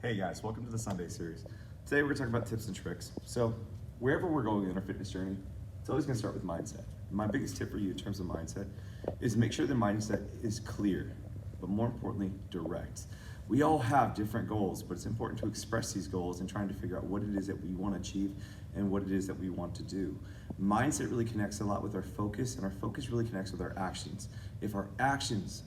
Hey guys, welcome to the Sunday series. Today we're going to talk about tips and tricks. So, wherever we're going in our fitness journey, it's always going to start with mindset. My biggest tip for you in terms of mindset is make sure the mindset is clear, but more importantly, direct. We all have different goals, but it's important to express these goals and trying to figure out what it is that we want to achieve and what it is that we want to do. Mindset really connects a lot with our focus, and our focus really connects with our actions. If our actions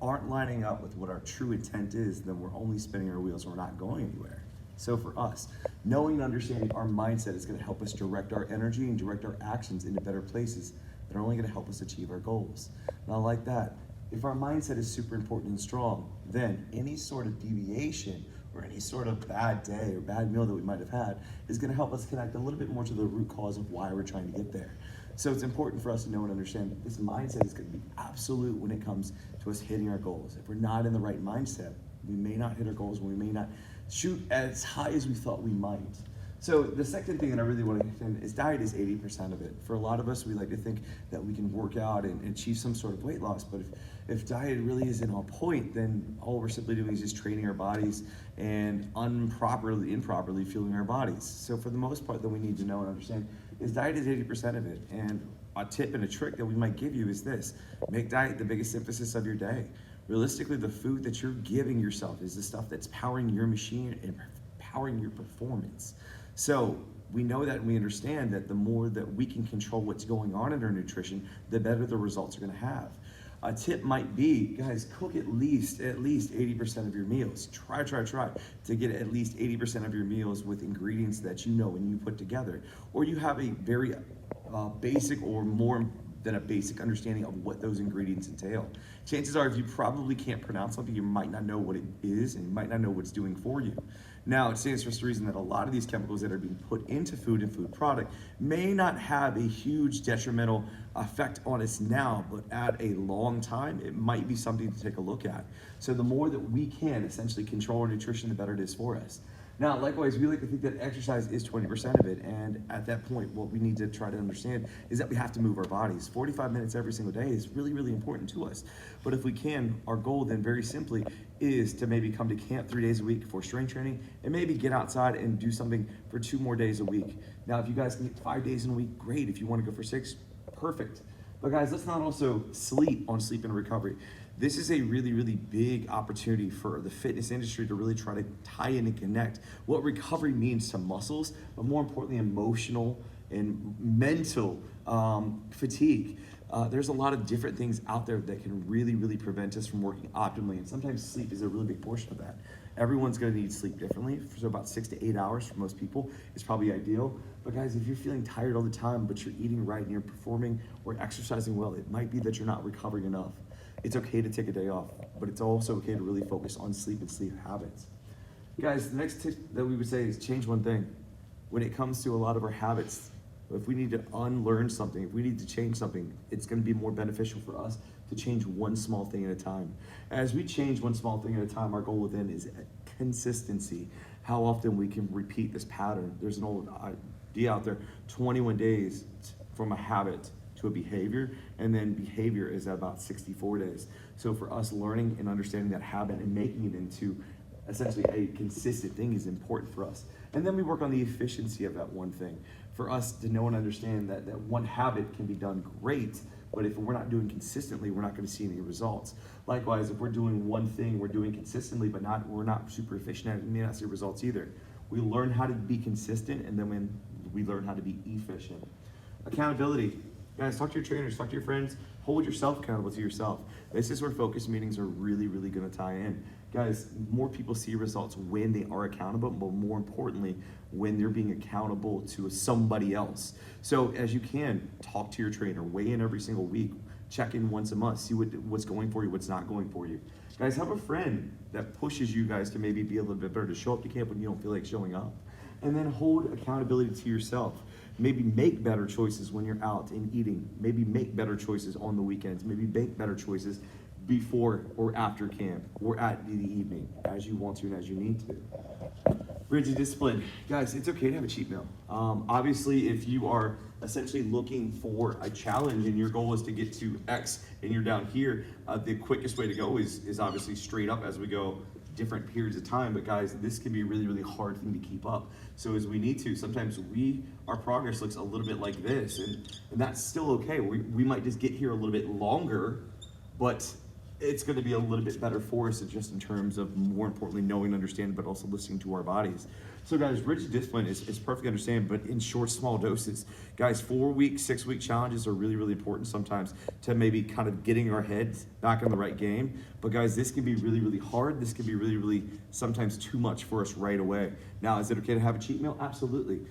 aren't lining up with what our true intent is, then we're only spinning our wheels and we're not going anywhere. So for us, knowing and understanding our mindset is going to help us direct our energy and direct our actions into better places that are only going to help us achieve our goals. Now, like that, if our mindset is super important and strong, then any sort of deviation or any sort of bad day or bad meal that we might have had is going to help us connect a little bit more to the root cause of why we're trying to get there. So it's important for us to know and understand that this mindset is going to be absolute when it comes to us hitting our goals. If we're not in the right mindset, we may not hit our goals, and we may not shoot as high as we thought we might. So the second thing that I really want to get in is diet is 80% of it. For a lot of us, we like to think that we can work out and achieve some sort of weight loss, but if diet really isn't on point, then all we're simply doing is just training our bodies and improperly fueling our bodies. So for the most part that we need to know and understand is diet is 80% of it. And a tip and a trick that we might give you is this: make diet the biggest emphasis of your day. Realistically, the food that you're giving yourself is the stuff that's powering your machine and powering your performance. So we know that and we understand that the more that we can control what's going on in our nutrition, the better the results are going to have. A tip might be, guys, cook at least 80% of your meals. Try to get at least 80% of your meals with ingredients that you know and you put together. Or you have a very basic or more than a basic understanding of what those ingredients entail. Chances are, if you probably can't pronounce something, you might not know what it is and you might not know what it's doing for you. Now, it stands for the reason that a lot of these chemicals that are being put into food and food product may not have a huge detrimental effect on us now, but at a long time, it might be something to take a look at. So the more that we can essentially control our nutrition, the better it is for us. Now, likewise, we like to think that exercise is 20% of it, and at that point, what we need to try to understand is that we have to move our bodies. 45 minutes every single day is really, really important to us. But if we can, our goal then very simply is to maybe come to camp 3 days a week for strength training and maybe get outside and do something for 2 more days a week. Now, if you guys can get 5 days in a week, great. If you want to go for 6, perfect. But guys, let's not also sleep on sleep and recovery. This is a really, really big opportunity for the fitness industry to really try to tie in and connect what recovery means to muscles, but more importantly, emotional and mental fatigue. There's a lot of different things out there that can really, really prevent us from working optimally, and sometimes sleep is a really big portion of that. Everyone's gonna need sleep differently, so about 6 to 8 hours for most people is probably ideal. But guys, if you're feeling tired all the time, but you're eating right and you're performing or exercising well, it might be that you're not recovering enough. It's okay to take a day off, but it's also okay to really focus on sleep and sleep habits. Guys, the next tip that we would say is change one thing. When it comes to a lot of our habits, if we need to unlearn something, if we need to change something, it's going to be more beneficial for us to change one small thing at a time. As we change one small thing at a time, our goal within is consistency. How often we can repeat this pattern. There's an old idea out there, 21 days from a habit to a behavior, and then behavior is at about 64 days. So for us, learning and understanding that habit and making it into essentially a consistent thing is important for us. And then we work on the efficiency of that one thing. For us to know and understand that one habit can be done great, but if we're not doing consistently, we're not going to see any results. Likewise, if we're doing one thing, we're doing consistently, but we're not super efficient at it, we may not see results either. We learn how to be consistent, and then when we learn how to be efficient. Accountability. Guys, talk to your trainers, talk to your friends, hold yourself accountable to yourself. This is where focus meetings are really, really gonna tie in. Guys, more people see results when they are accountable, but more importantly, when they're being accountable to somebody else. So as you can, talk to your trainer, weigh in every single week, check in once a month, see what's going for you, what's not going for you. Guys, have a friend that pushes you guys to maybe be a little bit better, to show up to camp when you don't feel like showing up. And then hold accountability to yourself. Maybe make better choices when you're out and eating. Maybe make better choices on the weekends. Maybe make better choices before or after camp or at the evening, as you want to and as you need to. Rigid discipline. Guys, it's okay to have a cheat meal. Obviously, if you are essentially looking for a challenge and your goal is to get to X and you're down here, the quickest way to go is obviously straight up as we go different periods of time, but guys, this can be a really, really hard thing to keep up. So as we need to, sometimes our progress looks a little bit like this, and that's still okay. We might just get here a little bit longer, but it's going to be a little bit better for us just in terms of, more importantly, knowing and understanding, but also listening to our bodies. So guys, rigid discipline is perfectly understandable, but in short, small doses. Guys, 4-week, 6-week challenges are really, really important sometimes to maybe kind of getting our heads back in the right game. But guys, this can be really, really hard. This can be really, really sometimes too much for us right away. Now, is it okay to have a cheat meal? Absolutely.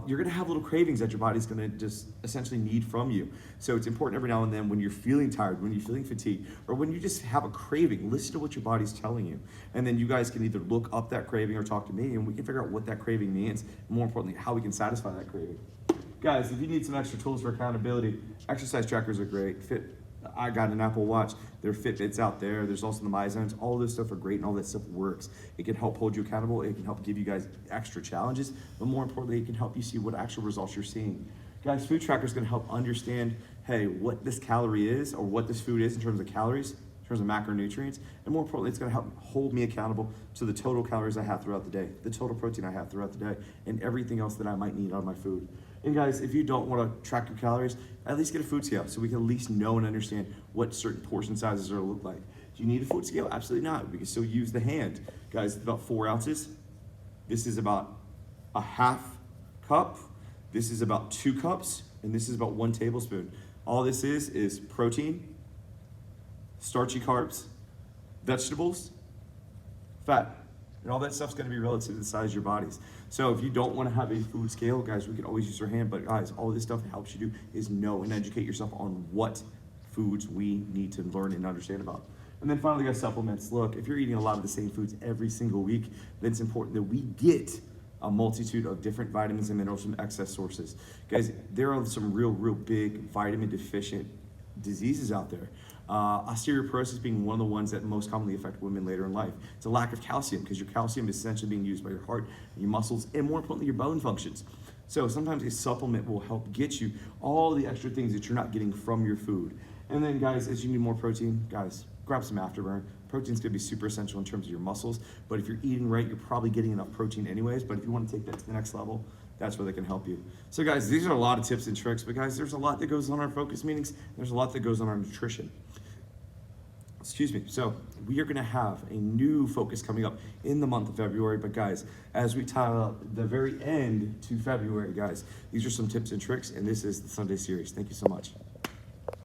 You're gonna have little cravings that your body's gonna just essentially need from you. So it's important every now and then when you're feeling tired, when you're feeling fatigued, or when you just have a craving, listen to what your body's telling you. And then you guys can either look up that craving or talk to me, and we can figure out what that craving means, and more importantly, how we can satisfy that craving. Guys, if you need some extra tools for accountability, exercise trackers are great. I got an Apple Watch. There are Fitbits out there. There's also the MyZones. All this stuff are great, and all that stuff works. It can help hold you accountable. It can help give you guys extra challenges, but more importantly, it can help you see what actual results you're seeing. Guys, food tracker is going to help understand, hey, what this calorie is, or what this food is in terms of calories, in terms of macronutrients, and more importantly, it's going to help hold me accountable to the total calories I have throughout the day, the total protein I have throughout the day, and everything else that I might need out of my food. And guys, if you don't want to track your calories, at least get a food scale so we can at least know and understand what certain portion sizes are to look like. Do you need a food scale? Absolutely not. We can still use the hand. Guys, it's about 4 ounces. This is about a half cup. This is about 2 cups, and this is about 1 tablespoon. All this is protein, starchy carbs, vegetables, fat. And all that stuff's gonna be relative to the size of your bodies. So if you don't wanna have a food scale, guys, we can always use our hand, but guys, all this stuff helps you do is know and educate yourself on what foods we need to learn and understand about. And then finally, guys, supplements. Look, if you're eating a lot of the same foods every single week, then it's important that we get a multitude of different vitamins and minerals from excess sources. Guys, there are some real big vitamin deficient diseases out there. Osteoporosis being one of the ones that most commonly affect women later in life. It's a lack of calcium, because your calcium is essentially being used by your heart, your muscles, and more importantly, your bone functions. So sometimes a supplement will help get you all the extra things that you're not getting from your food. And then guys, as you need more protein, guys, grab some Afterburn. Protein's gonna be super essential in terms of your muscles, but if you're eating right, you're probably getting enough protein anyways, but if you wanna take that to the next level, that's where they can help you. So guys, these are a lot of tips and tricks, but guys, there's a lot that goes on in our focus meetings. There's a lot that goes on our nutrition. Excuse me. So we are going to have a new focus coming up in the month of February. But guys, as we tie up the very end to February, guys, these are some tips and tricks, and this is the Sunday series. Thank you so much.